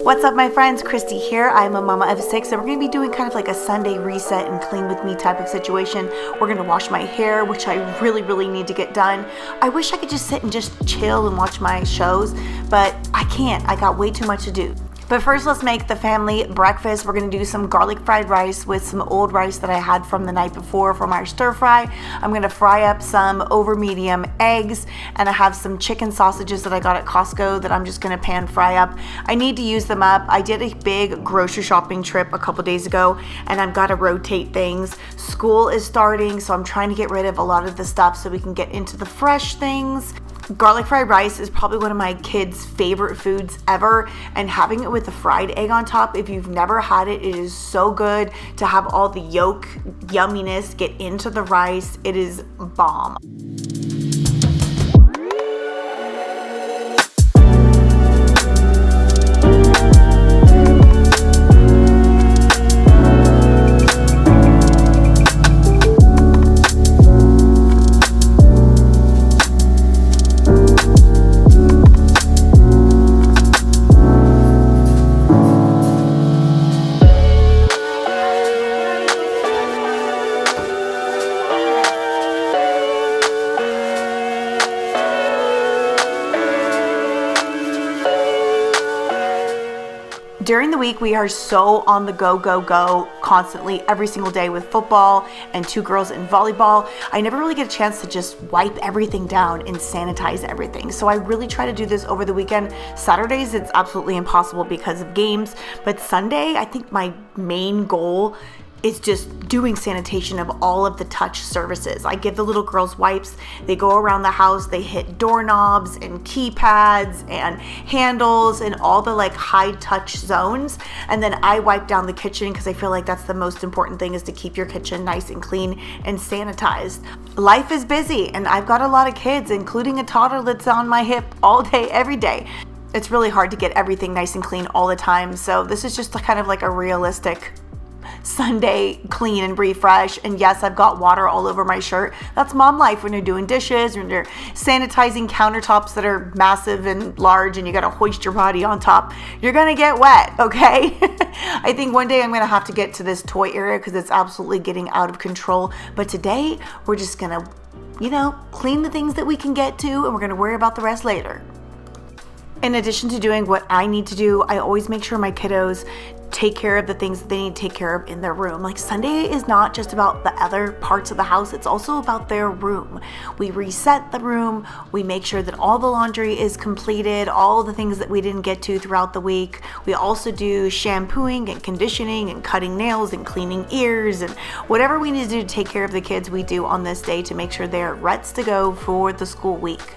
What's up, my friends? Christy here. I'm a mama of 6, and we're going to be doing kind of like a Sunday reset and clean with me type of situation. We're going to wash my hair, which I really need to get done. I wish I could just sit and just chill and watch my shows, but I can't. I got way too much to do. But first, let's make the family breakfast. We're gonna do some garlic fried rice with some old rice that I had from the night before from our stir fry. I'm gonna fry up some over medium eggs, and I have some chicken sausages that I got at Costco that I'm just gonna pan fry up. I need to use them up. I did a big grocery shopping trip a couple days ago, and I've gotta rotate things. School is starting, so I'm trying to get rid of a lot of the stuff so we can get into the fresh things. Garlic fried rice is probably one of my kids' favorite foods ever, and having it with a fried egg on top, if you've never had it, it is so good to have all the yolk yumminess get into the rice. It is bomb. During the week, we are so on the go constantly every single day with football and 2 girls in volleyball. I never really get a chance to just wipe everything down and sanitize everything. So I really try to do this over the weekend. Saturdays, it's absolutely impossible because of games. But Sunday, I think my main goal is just doing sanitation of all of the touch surfaces. I give the little girls wipes. They go around the house, they hit doorknobs and keypads and handles and all the like high touch zones. And then I wipe down the kitchen because I feel like that's the most important thing, is to keep your kitchen nice and clean and sanitized. Life is busy, and I've got a lot of kids, including a toddler that's on my hip all day, every day. It's really hard to get everything nice and clean all the time. So this is just kind of like a realistic Sunday clean and refresh. And yes, I've got water all over my shirt. That's mom life when you're doing dishes, when you're sanitizing countertops that are massive and large and you got to hoist your body on top. You're gonna get wet, okay? I think one day I'm gonna have to get to this toy area because it's absolutely getting out of control. But today we're just gonna, clean the things that we can get to, and we're gonna worry about the rest later. In addition to doing what I need to do, I always make sure my kiddos take care of the things that they need to take care of in their room. Like, Sunday is not just about the other parts of the house, it's also about their room. We reset the room, we make sure that all the laundry is completed, all the things that we didn't get to throughout the week. We also do shampooing and conditioning and cutting nails and cleaning ears, and whatever we need to do to take care of the kids, we do on this day to make sure they're ready to go for the school week.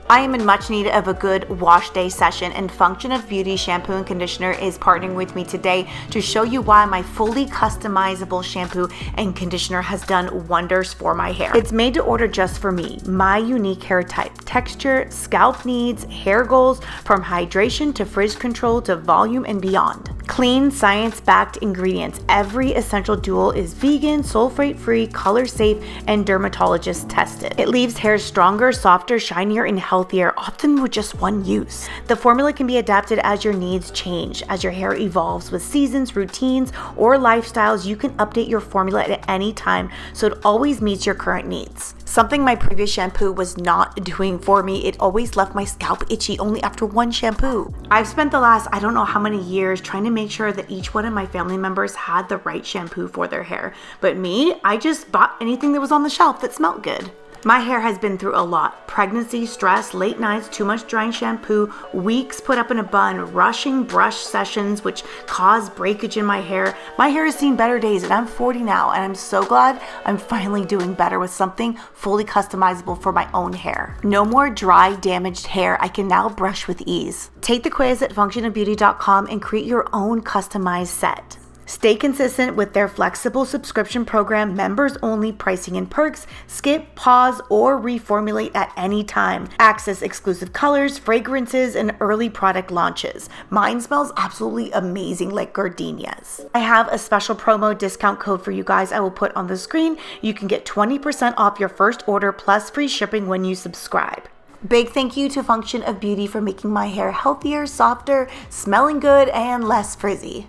I am in much need of a good wash day session, and Function of Beauty shampoo and conditioner is partnering with me today to show you why my fully customizable shampoo and conditioner has done wonders for my hair. It's made to order just for me, my unique hair type, texture, scalp needs, hair goals, from hydration to frizz control to volume and beyond. Clean, science-backed ingredients. Every essential duo is vegan, sulfate-free, color-safe, and dermatologist tested. It leaves hair stronger, softer, shinier, and healthier, often with just one use. The formula can be adapted as your needs change. As your hair evolves with seasons, routines, or lifestyles, you can update your formula at any time so it always meets your current needs. Something my previous shampoo was not doing for me, it always left my scalp itchy only after one shampoo. I've spent the last, I don't know how many years trying to make sure that each one of my family members had the right shampoo for their hair. But me, I just bought anything that was on the shelf that smelled good. My hair has been through a lot. Pregnancy, stress, late nights, too much drying shampoo, weeks put up in a bun, rushing brush sessions which cause breakage in my hair. My hair has seen better days, and I'm 40 now, and I'm so glad I'm finally doing better with something fully customizable for my own hair. No more dry, damaged hair. I can now brush with ease. Take the quiz at functionofbeauty.com and create your own customized set. Stay consistent with their flexible subscription program, members only pricing and perks. Skip, pause, or reformulate at any time. Access exclusive colors, fragrances, and early product launches. Mine smells absolutely amazing, like gardenias. I have a special promo discount code for you guys I will put on the screen. You can get 20% off your first order plus free shipping when you subscribe. Big thank you to Function of Beauty for making my hair healthier, softer, smelling good, and less frizzy.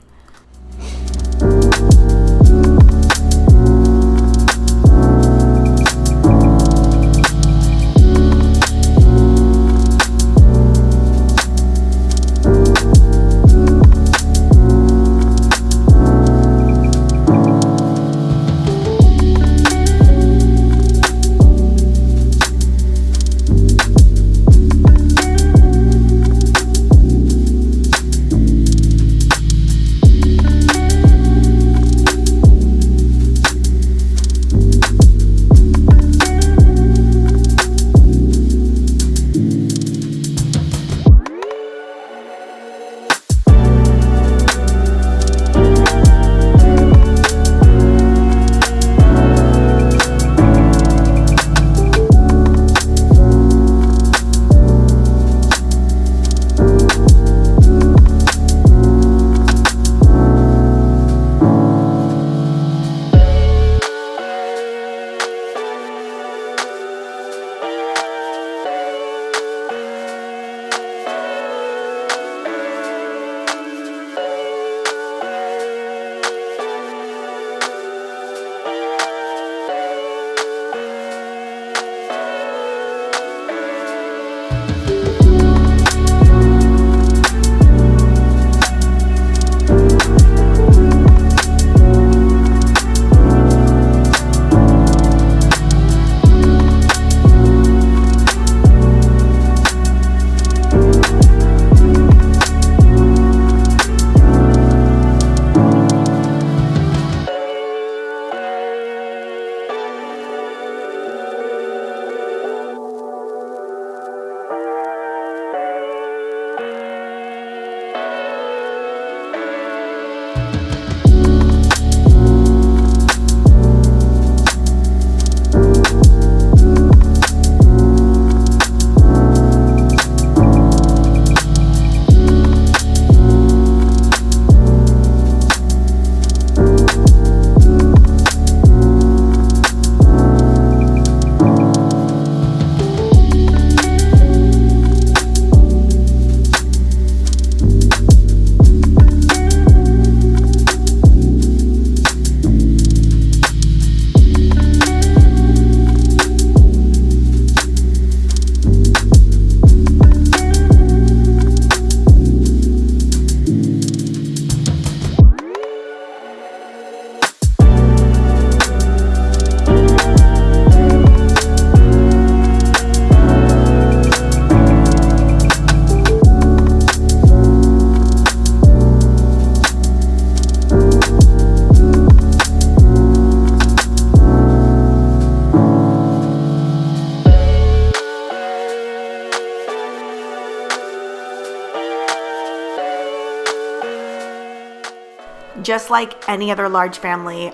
Just like any other large family,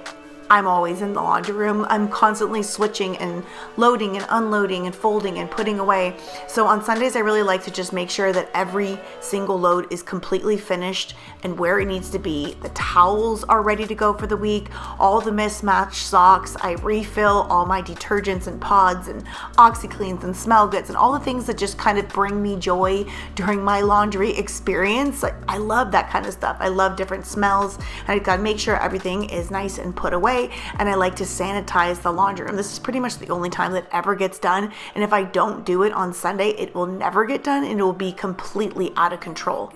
I'm always in the laundry room. I'm constantly switching and loading and unloading and folding and putting away. So on Sundays, I really like to just make sure that every single load is completely finished and where it needs to be. The towels are ready to go for the week. All the mismatched socks. I refill all my detergents and pods and OxyCleans and smell goods and all the things that just kind of bring me joy during my laundry experience. I love that kind of stuff. I love different smells. And I gotta make sure everything is nice and put away. And I like to sanitize the laundry room. This is pretty much the only time that ever gets done. And if I don't do it on Sunday, it will never get done and it will be completely out of control.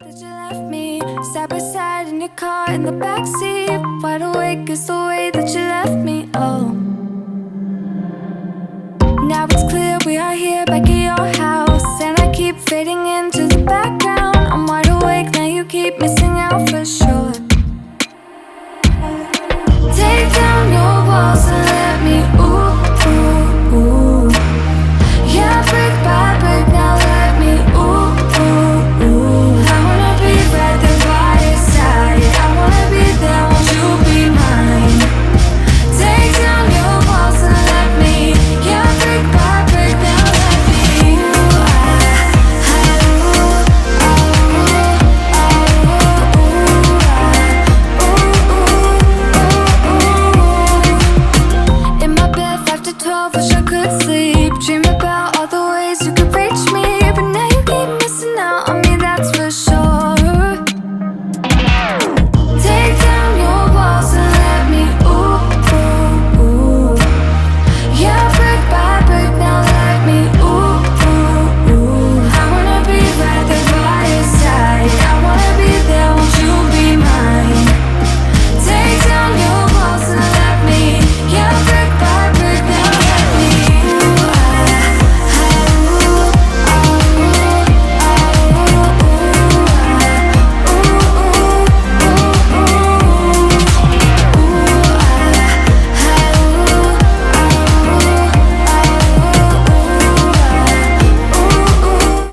That you left me side by side in your car in the backseat. Wide awake is the way that you left me. Oh, now it's clear we are here back at your house, and I keep fading into the background. I'm wide awake now, you keep missing